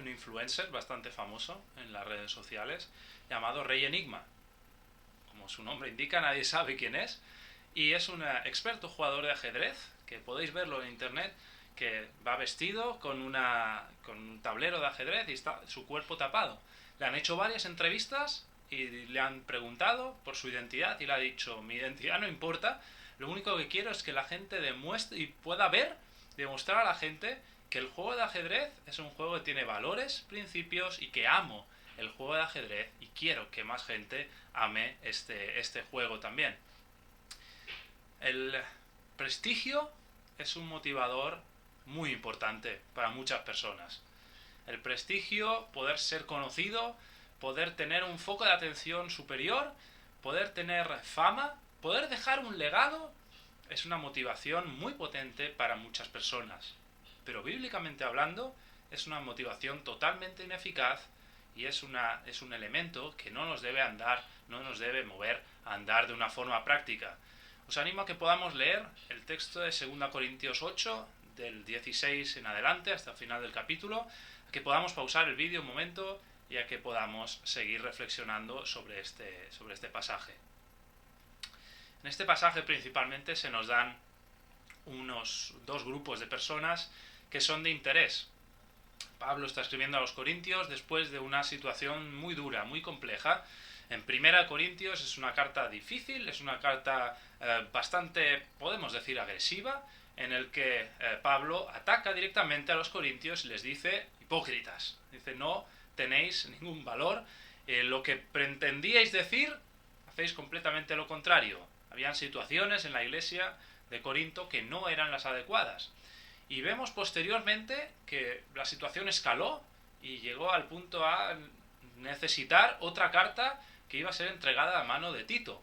un influencer bastante famoso en las redes sociales llamado Rey Enigma. Como su nombre indica, nadie sabe quién es. Y es un experto jugador de ajedrez, que podéis verlo en internet, que va vestido con un tablero de ajedrez y está su cuerpo tapado. Le han hecho varias entrevistas y le han preguntado por su identidad y le ha dicho: mi identidad no importa, lo único que quiero es que la gente demuestre y pueda demostrar a la gente que el juego de ajedrez es un juego que tiene valores, principios y que amo el juego de ajedrez y quiero que más gente ame este juego también. El prestigio es un motivador muy importante para muchas personas. El prestigio, poder ser conocido, poder tener un foco de atención superior, poder tener fama, poder dejar un legado, es una motivación muy potente para muchas personas. Pero bíblicamente hablando, es una motivación totalmente ineficaz y es un elemento que no nos debe mover a andar de una forma práctica. Os animo a que podamos leer el texto de 2 Corintios 8, del 16 en adelante, hasta el final del capítulo, a que podamos pausar el vídeo un momento y a que podamos seguir reflexionando sobre este pasaje. En este pasaje principalmente se nos dan unos dos grupos de personas que son de interés. Pablo está escribiendo a los corintios después de una situación muy dura, muy compleja. En 1 Corintios es una carta difícil, es una carta bastante, podemos decir, agresiva, en el que Pablo ataca directamente a los corintios y les dice: hipócritas. Dice: no tenéis ningún valor, lo que pretendíais decir, hacéis completamente lo contrario. Habían situaciones en la iglesia de Corinto que no eran las adecuadas. Y vemos posteriormente que la situación escaló y llegó al punto a necesitar otra carta que iba a ser entregada a mano de Tito.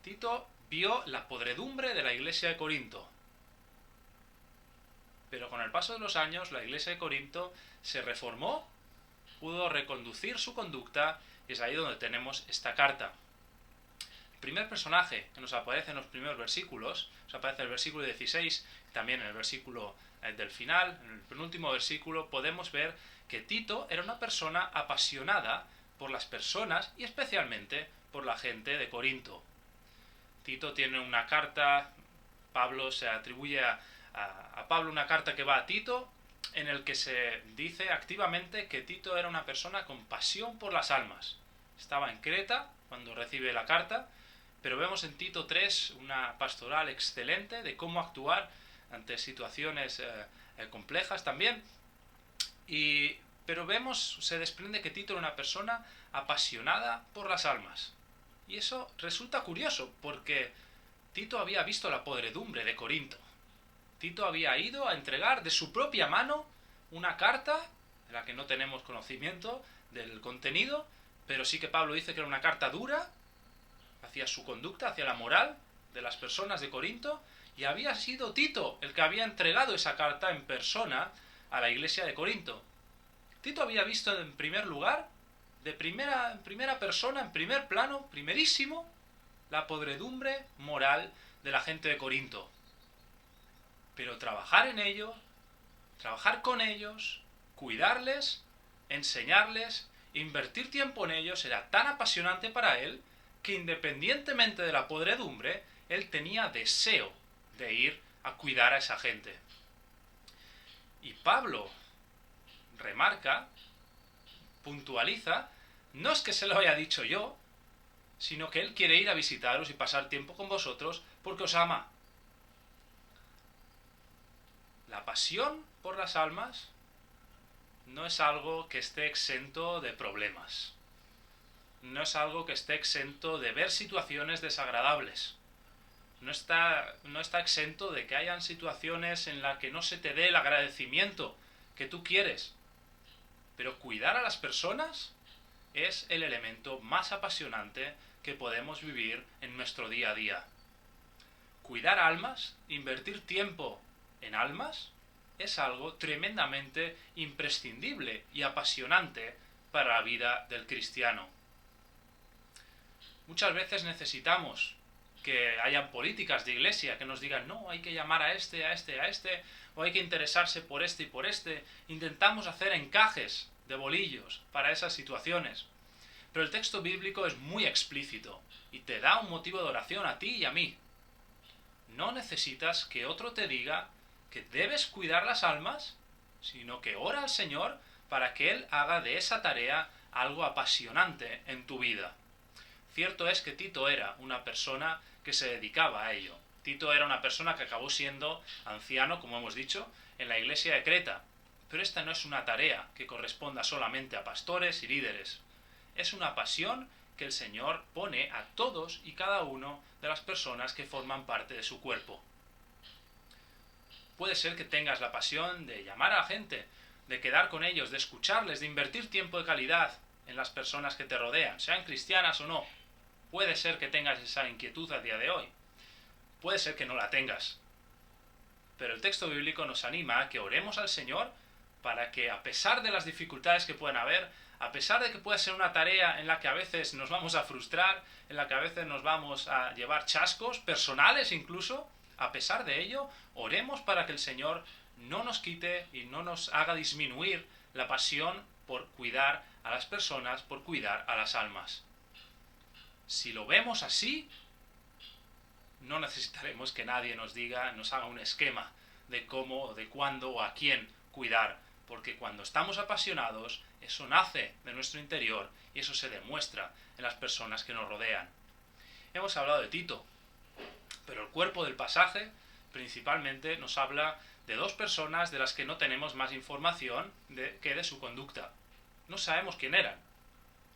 Tito vio la podredumbre de la iglesia de Corinto. Pero con el paso de los años, la iglesia de Corinto se reformó, pudo reconducir su conducta, y es ahí donde tenemos esta carta. El primer personaje que nos aparece en los primeros versículos, nos aparece el versículo 16, también en el versículo del final, en el penúltimo versículo, podemos ver que Tito era una persona apasionada por las personas y especialmente por la gente de Corinto. Tito tiene una carta, Pablo se atribuye a Pablo una carta que va a Tito, en el que se dice activamente que Tito era una persona con pasión por las almas. Estaba en Creta cuando recibe la carta, pero vemos en Tito 3 una pastoral excelente de cómo actuar ante situaciones complejas también. Pero se desprende que Tito era una persona apasionada por las almas. Y eso resulta curioso, porque Tito había visto la podredumbre de Corinto. Tito había ido a entregar de su propia mano una carta, de la que no tenemos conocimiento del contenido, pero sí que Pablo dice que era una carta dura hacia su conducta, hacia la moral de las personas de Corinto, y había sido Tito el que había entregado esa carta en persona a la iglesia de Corinto. Tito había visto en primer lugar, en primera persona, en primer plano, primerísimo, la podredumbre moral de la gente de Corinto. Pero trabajar en ello, trabajar con ellos, cuidarles, enseñarles, invertir tiempo en ellos era tan apasionante para él que, independientemente de la podredumbre, él tenía deseo de ir a cuidar a esa gente. Y Pablo remarca, puntualiza, no es que se lo haya dicho yo, sino que él quiere ir a visitaros y pasar tiempo con vosotros porque os ama. La pasión por las almas no es algo que esté exento de problemas. No es algo que esté exento de ver situaciones desagradables. No está exento de que hayan situaciones en las que no se te dé el agradecimiento que tú quieres. Pero cuidar a las personas es el elemento más apasionante que podemos vivir en nuestro día a día. Cuidar almas, invertir tiempo en almas, es algo tremendamente imprescindible y apasionante para la vida del cristiano. Muchas veces necesitamos que hayan políticas de iglesia que nos digan: no, hay que llamar a este, o hay que interesarse por este y por este. Intentamos hacer encajes de bolillos para esas situaciones. Pero el texto bíblico es muy explícito y te da un motivo de oración a ti y a mí. No necesitas que otro te diga que debes cuidar las almas, sino que ora al Señor para que Él haga de esa tarea algo apasionante en tu vida. Cierto es que Tito era una persona que se dedicaba a ello. Tito era una persona que acabó siendo anciano, como hemos dicho, en la iglesia de Creta. Pero esta no es una tarea que corresponda solamente a pastores y líderes. Es una pasión que el Señor pone a todos y cada uno de las personas que forman parte de su cuerpo. Puede ser que tengas la pasión de llamar a la gente, de quedar con ellos, de escucharles, de invertir tiempo de calidad en las personas que te rodean, sean cristianas o no. Puede ser que tengas esa inquietud a día de hoy. Puede ser que no la tengas. Pero el texto bíblico nos anima a que oremos al Señor para que, a pesar de las dificultades que puedan haber, a pesar de que pueda ser una tarea en la que a veces nos vamos a frustrar, en la que a veces nos vamos a llevar chascos, personales incluso, a pesar de ello, oremos para que el Señor no nos quite y no nos haga disminuir la pasión por cuidar a las personas, por cuidar a las almas. Si lo vemos así, no necesitaremos que nadie nos diga, nos haga un esquema de cómo, de cuándo o a quién cuidar, porque cuando estamos apasionados, eso nace de nuestro interior y eso se demuestra en las personas que nos rodean. Hemos hablado de Tito, pero el cuerpo del pasaje principalmente nos habla de dos personas de las que no tenemos más información que de su conducta. No sabemos quién eran.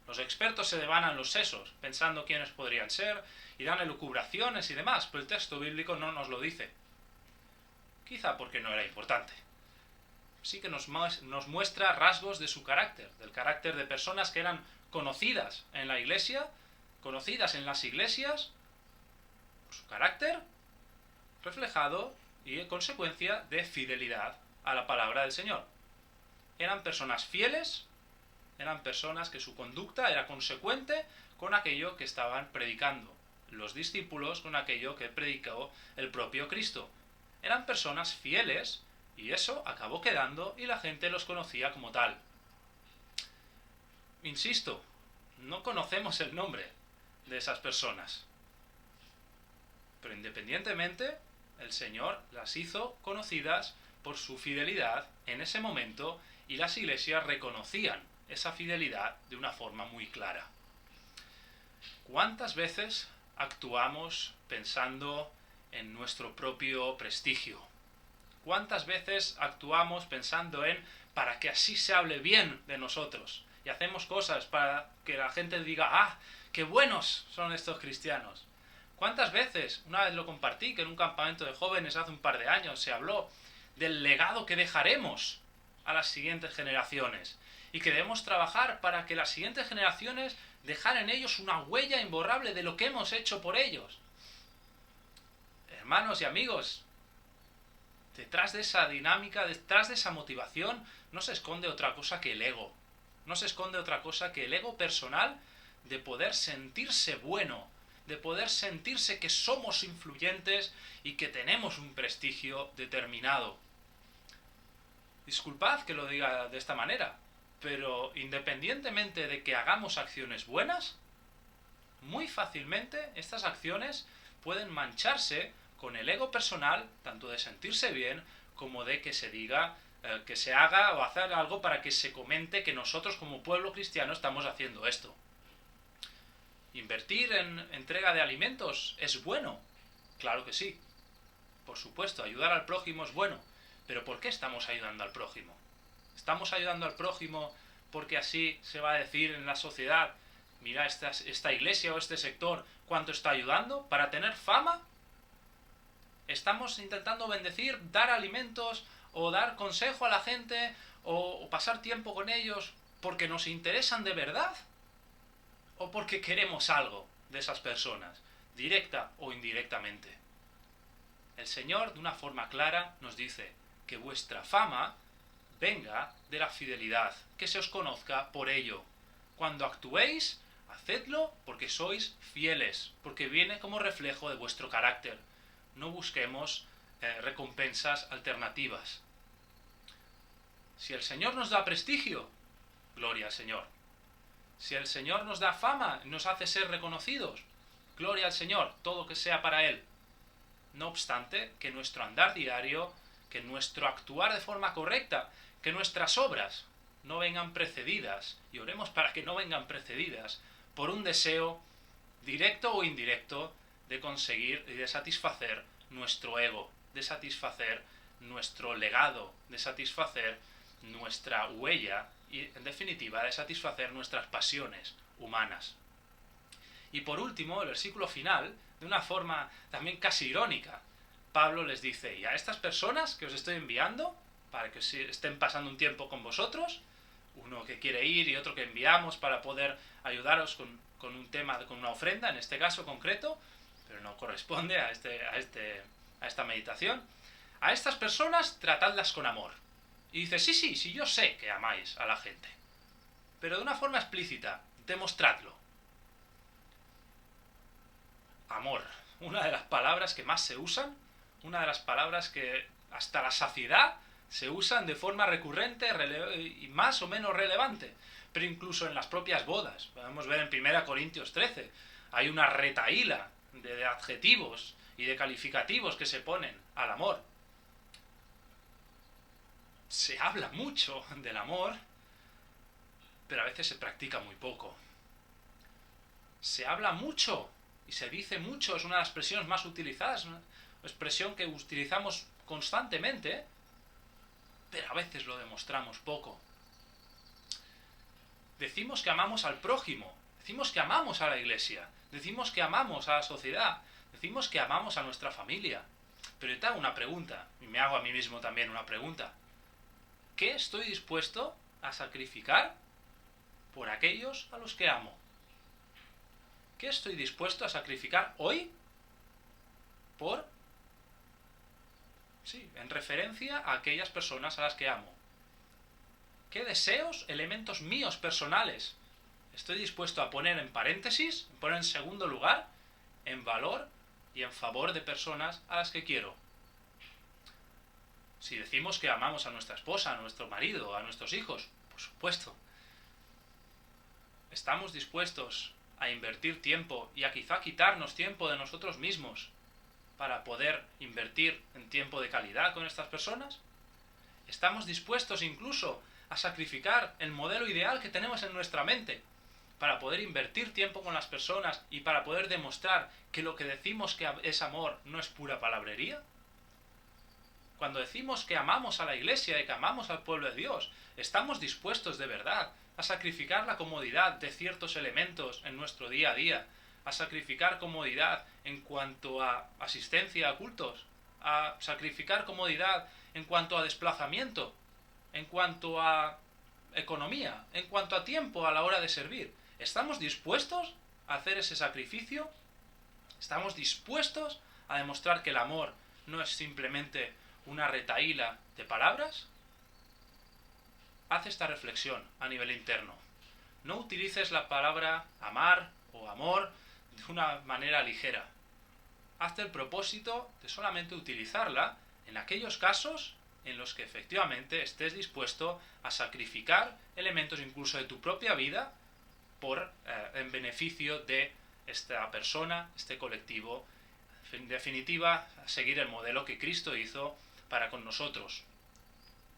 Los expertos se devanan los sesos, pensando quiénes podrían ser, y dan elucubraciones y demás, pero el texto bíblico no nos lo dice. Quizá porque no era importante. Sí que nos muestra rasgos de su carácter, del carácter de personas que eran conocidas en la iglesia, conocidas en las iglesias, por su carácter reflejado y en consecuencia de fidelidad a la palabra del Señor. Eran personas fieles, eran personas que su conducta era consecuente con aquello que estaban predicando los discípulos, con aquello que predicó el propio Cristo. Eran personas fieles y eso acabó quedando y la gente los conocía como tal. Insisto, no conocemos el nombre de esas personas, pero independientemente, el Señor las hizo conocidas por su fidelidad en ese momento y las iglesias reconocían esa fidelidad de una forma muy clara. ¿Cuántas veces actuamos pensando en nuestro propio prestigio? ¿Cuántas veces actuamos pensando para que así se hable bien de nosotros? Y hacemos cosas para que la gente diga, ¡ah, qué buenos son estos cristianos! ¿Cuántas veces? Una vez lo compartí, que en un campamento de jóvenes hace un par de años se habló del legado que dejaremos a las siguientes generaciones y que debemos trabajar para que las siguientes generaciones dejar en ellos una huella imborrable de lo que hemos hecho por ellos. Hermanos y amigos, detrás de esa dinámica, detrás de esa motivación, no se esconde otra cosa que el ego. No se esconde otra cosa que el ego personal de poder sentirse bueno, de poder sentirse que somos influyentes y que tenemos un prestigio determinado. Disculpad que lo diga de esta manera, pero independientemente de que hagamos acciones buenas, muy fácilmente estas acciones pueden mancharse con el ego personal, tanto de sentirse bien como de que se diga, que se haga o hacer algo para que se comente que nosotros como pueblo cristiano estamos haciendo esto. ¿Invertir en entrega de alimentos es bueno? Claro que sí. Por supuesto, ayudar al prójimo es bueno. Pero ¿por qué estamos ayudando al prójimo? ¿Estamos ayudando al prójimo porque así se va a decir en la sociedad, mira esta iglesia o este sector cuánto está ayudando para tener fama? ¿Estamos intentando bendecir, dar alimentos o dar consejo a la gente o pasar tiempo con ellos porque nos interesan de verdad? ¿O porque queremos algo de esas personas, directa o indirectamente? El Señor, de una forma clara, nos dice que vuestra fama venga de la fidelidad, que se os conozca por ello. Cuando actuéis, hacedlo porque sois fieles, porque viene como reflejo de vuestro carácter. No busquemos recompensas alternativas. Si el Señor nos da prestigio, gloria al Señor. Si el Señor nos da fama, nos hace ser reconocidos, gloria al Señor, todo que sea para Él. No obstante, que nuestro andar diario, que nuestro actuar de forma correcta, que nuestras obras no vengan precedidas, y oremos para que no vengan precedidas, por un deseo, directo o indirecto, de conseguir y de satisfacer nuestro ego, de satisfacer nuestro legado, de satisfacer nuestra huella y, en definitiva, de satisfacer nuestras pasiones humanas. Y por último, el versículo final, de una forma también casi irónica, Pablo les dice, y a estas personas que os estoy enviando, para que estén pasando un tiempo con vosotros, uno que quiere ir y otro que enviamos para poder ayudaros con un tema, con una ofrenda, en este caso concreto, pero no corresponde a esta meditación. A estas personas tratadlas con amor. Y dice, sí, yo sé que amáis a la gente, pero de una forma explícita, demostradlo. Amor, una de las palabras que más se usan, una de las palabras que hasta la saciedad se usan de forma recurrente y más o menos relevante, pero incluso en las propias bodas. Podemos ver en 1 Corintios 13, hay una retahíla de adjetivos y de calificativos que se ponen al amor. Se habla mucho del amor, pero a veces se practica muy poco. Se habla mucho y se dice mucho, es una de las expresiones más utilizadas, una expresión que utilizamos constantemente, pero a veces lo demostramos poco. Decimos que amamos al prójimo, decimos que amamos a la iglesia, decimos que amamos a la sociedad, decimos que amamos a nuestra familia. Pero yo te hago una pregunta, y me hago a mí mismo también una pregunta. ¿Qué estoy dispuesto a sacrificar por aquellos a los que amo? ¿Qué estoy dispuesto a sacrificar hoy en referencia a aquellas personas a las que amo? ¿Qué deseos, elementos míos personales estoy dispuesto a poner en paréntesis, poner en segundo lugar, en valor y en favor de personas a las que quiero? Si decimos que amamos a nuestra esposa, a nuestro marido, a nuestros hijos, por supuesto, ¿estamos dispuestos a invertir tiempo y a quizá quitarnos tiempo de nosotros mismos para poder invertir en tiempo de calidad con estas personas? ¿Estamos dispuestos incluso a sacrificar el modelo ideal que tenemos en nuestra mente para poder invertir tiempo con las personas y para poder demostrar que lo que decimos que es amor no es pura palabrería? Cuando decimos que amamos a la iglesia y que amamos al pueblo de Dios, ¿estamos dispuestos de verdad a sacrificar la comodidad de ciertos elementos en nuestro día a día? ¿A sacrificar comodidad en cuanto a asistencia a cultos? ¿A sacrificar comodidad en cuanto a desplazamiento? ¿En cuanto a economía? ¿En cuanto a tiempo a la hora de servir? ¿Estamos dispuestos a hacer ese sacrificio? ¿Estamos dispuestos a demostrar que el amor no es simplemente una retahíla de palabras? Haz esta reflexión a nivel interno. No utilices la palabra amar o amor de una manera ligera. Hazte el propósito de solamente utilizarla en aquellos casos en los que efectivamente estés dispuesto a sacrificar elementos incluso de tu propia vida en beneficio de esta persona, este colectivo, en definitiva, a seguir el modelo que Cristo hizo para con nosotros.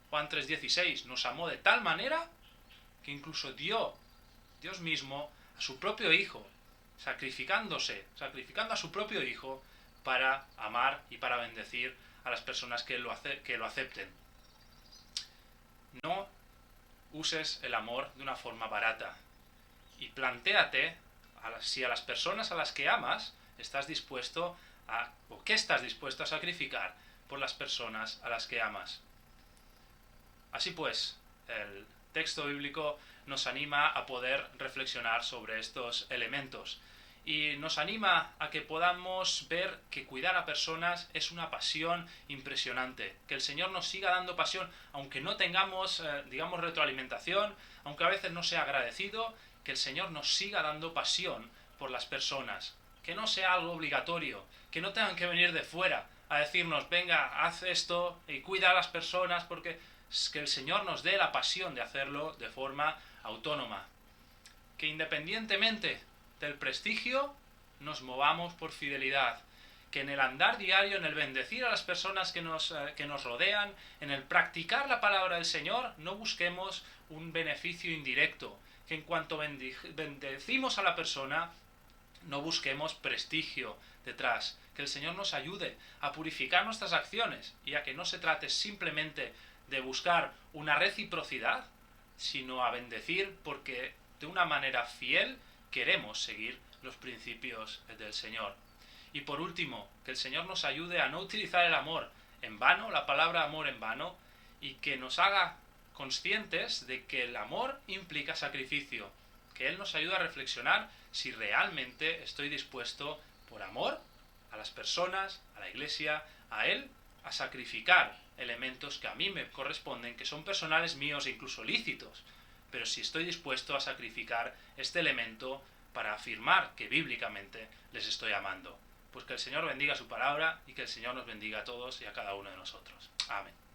Juan 3:16 nos amó de tal manera que incluso dio Dios mismo a su propio Hijo, sacrificando a su propio Hijo para amar y para bendecir a las personas que lo acepten. No uses el amor de una forma barata y plantéate si a las personas a las que amas estás dispuesto o qué estás dispuesto a sacrificar por las personas a las que amas. Así pues, el texto bíblico nos anima a poder reflexionar sobre estos elementos y nos anima a que podamos ver que cuidar a personas es una pasión impresionante, que el Señor nos siga dando pasión, aunque no tengamos, retroalimentación, aunque a veces no sea agradecido, que el Señor nos siga dando pasión por las personas, que no sea algo obligatorio, que no tengan que venir de fuera a decirnos, venga, haz esto y cuida a las personas, porque es que el Señor nos dé la pasión de hacerlo de forma autónoma. Que independientemente del prestigio, nos movamos por fidelidad. Que en el andar diario, en el bendecir a las personas que nos rodean, en el practicar la palabra del Señor, no busquemos un beneficio indirecto. Que en cuanto bendecimos a la persona, no busquemos prestigio detrás. Que el Señor nos ayude a purificar nuestras acciones y a que no se trate simplemente de buscar una reciprocidad, sino a bendecir porque de una manera fiel queremos seguir los principios del Señor. Y por último, que el Señor nos ayude a no utilizar el amor en vano, la palabra amor en vano, y que nos haga conscientes de que el amor implica sacrificio. Que Él nos ayude a reflexionar si realmente estoy dispuesto, por amor a las personas, a la Iglesia, a Él, a sacrificar elementos que a mí me corresponden, que son personales míos e incluso lícitos, pero si estoy dispuesto a sacrificar este elemento para afirmar que bíblicamente les estoy amando. Pues que el Señor bendiga su palabra y que el Señor nos bendiga a todos y a cada uno de nosotros. Amén.